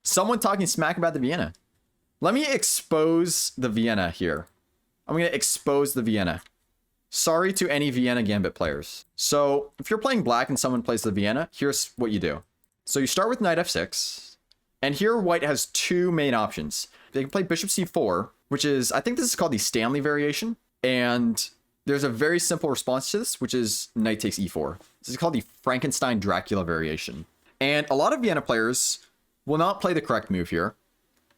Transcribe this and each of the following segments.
Someone talking smack about the Vienna. Let me expose the Vienna here. I'm going to expose the Vienna. Sorry to any Vienna Gambit players. So if you're playing black and someone plays the Vienna, here's what you do. So you start with knight f6. And here white has two main options. They can play bishop c4, which is, I think this is called the Stanley Variation. And there's a very simple response to this, which is knight takes e4. This is called the Frankenstein Dracula Variation. And a lot of Vienna players will not play the correct move here.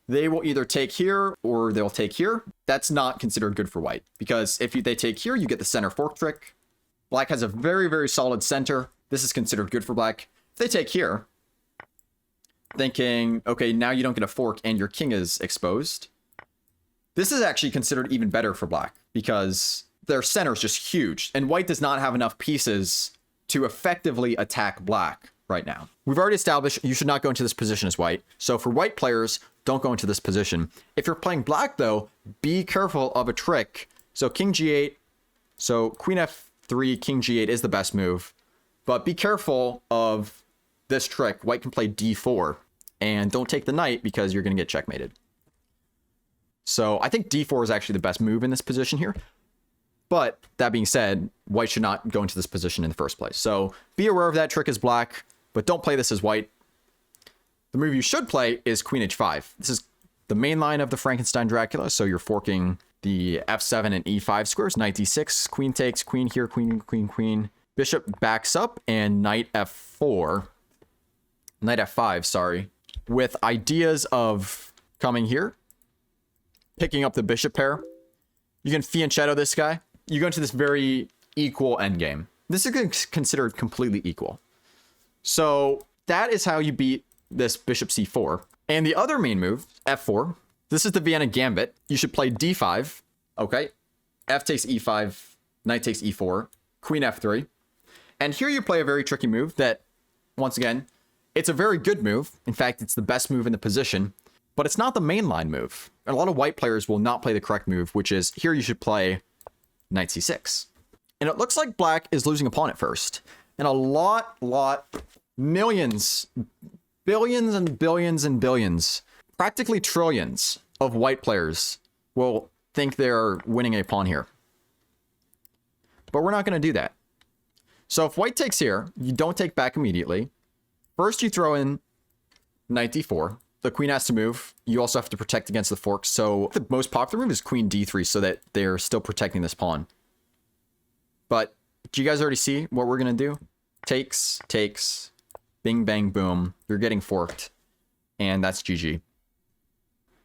They will either take here or they'll take here. That's not considered good for white, because if they take here, you get the center fork trick. Black has a very, very solid center. This is considered good for black. If they take here, thinking, okay, now you don't get a fork and your king is exposed. This is actually considered even better for black because their center is just huge, and white does not have enough pieces to effectively attack black right now. We've already established you should not go into this position as white. So for white players, don't go into this position. If you're playing black though, be careful of a trick. So king g8, so queen f3, king g8 is the best move, but be careful of this trick. White can play d4 and don't take the knight because you're going to get checkmated. So I think d4 is actually the best move in this position here. But that being said, white should not go into this position in the first place. So be aware of that trick as black, but don't play this as white. The move you should play is queen h5. This is the main line of the Frankenstein Dracula. So you're forking the f7 and e5 squares, knight d6, queen takes, queen here, queen, queen, queen. Bishop backs up and knight f4. Knight f5, sorry. With ideas of coming here, picking up the bishop pair. You can fianchetto this guy. You go into this very equal endgame. This is considered completely equal. So that is how you beat this bishop c4. And the other main move, f4. This is the Vienna Gambit. You should play d5. Okay. F takes e5. Knight takes e4. Queen f3. And here you play a very tricky move that, once again, it's a very good move. In fact, it's the best move in the position. But it's not the mainline move. And a lot of white players will not play the correct move, which is here you should play knight c6. And it looks like black is losing a pawn at first. And millions, billions and billions and billions, practically trillions of white players will think they're winning a pawn here. But we're not going to do that. So if white takes here, you don't take back immediately. First, you throw in knight d4. The queen has to move. You also have to protect against the fork. So the most popular move is queen d3 so that they're still protecting this pawn. But do you guys already see what we're going to do? Takes, takes, bing, bang, boom. You're getting forked. And that's GG.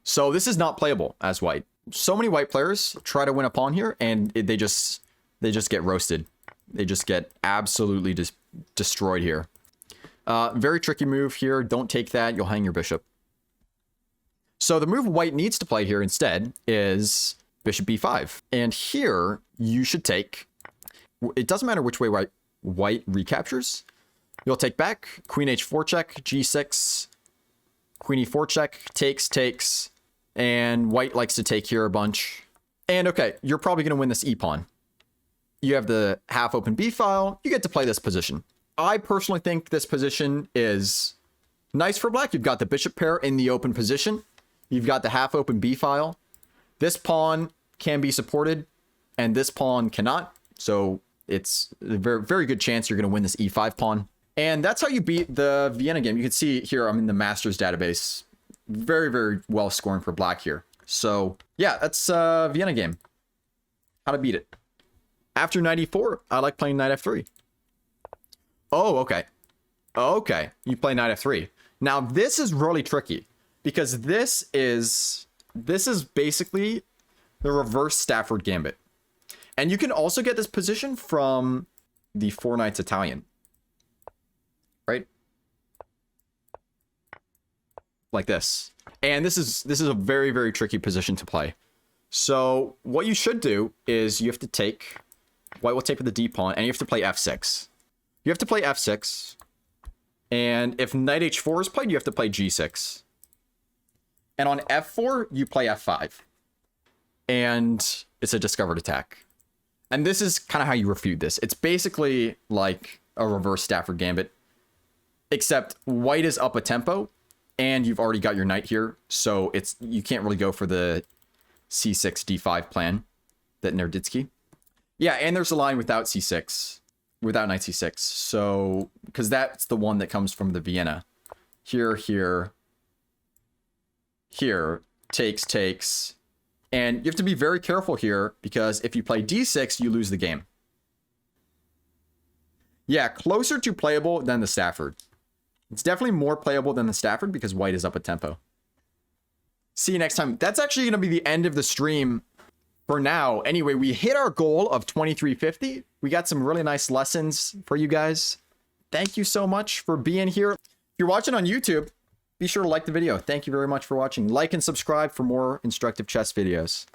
So this is not playable as white. So many white players try to win a pawn here and they just get roasted. They just get absolutely destroyed here. Very tricky move here. Don't take that. You'll hang your bishop. So the move white needs to play here instead is bishop b5. And here you should take, it doesn't matter which way white recaptures. You'll take back, queen h4 check, g6, queen e4 check, takes, takes, and white likes to take here a bunch. And okay, you're probably going to win this e-pawn. You have the half open b file. You get to play this position. I personally think this position is nice for black. You've got the bishop pair in the open position. You've got the half open b file. This pawn can be supported and this pawn cannot. So it's a very, very good chance you're going to win this e5 pawn. And that's how you beat the Vienna game. You can see here, I'm in the Masters database. Very, very well scoring for black here. So yeah, that's Vienna game. How to beat it. After knight e4, I like playing knight f3. Oh, okay. Okay, you play knight f3. Now this is really tricky because this is basically the reverse Stafford Gambit. And you can also get this position from the Four Knights Italian. Right? Like this. And this is a very, very tricky position to play. So what you should do is you have to take, white will take with the d pawn, and you have to play f6. You have to play f6. And if knight h4 is played, you have to play g6. And on f4, you play f5. And it's a discovered attack. And this is kind of how you refute this. It's basically like a reverse Stafford Gambit. Except white is up a tempo. and you've already got your knight here, so you can't really go for the c6 d5 plan that Nerditsky. Yeah, and there's a line without c6, without knight c6. So because that's the one that comes from the Vienna. Here, takes. And you have to be very careful here, because if you play d6, you lose the game. Yeah, closer to playable than the Stafford. It's definitely more playable than the Stafford because white is up a tempo. See you next time. That's actually going to be the end of the stream for now. Anyway, we hit our goal of 2350. We got some really nice lessons for you guys. Thank you so much for being here. If you're watching on YouTube, be sure to like the video. Thank you very much for watching. Like and subscribe for more instructive chess videos.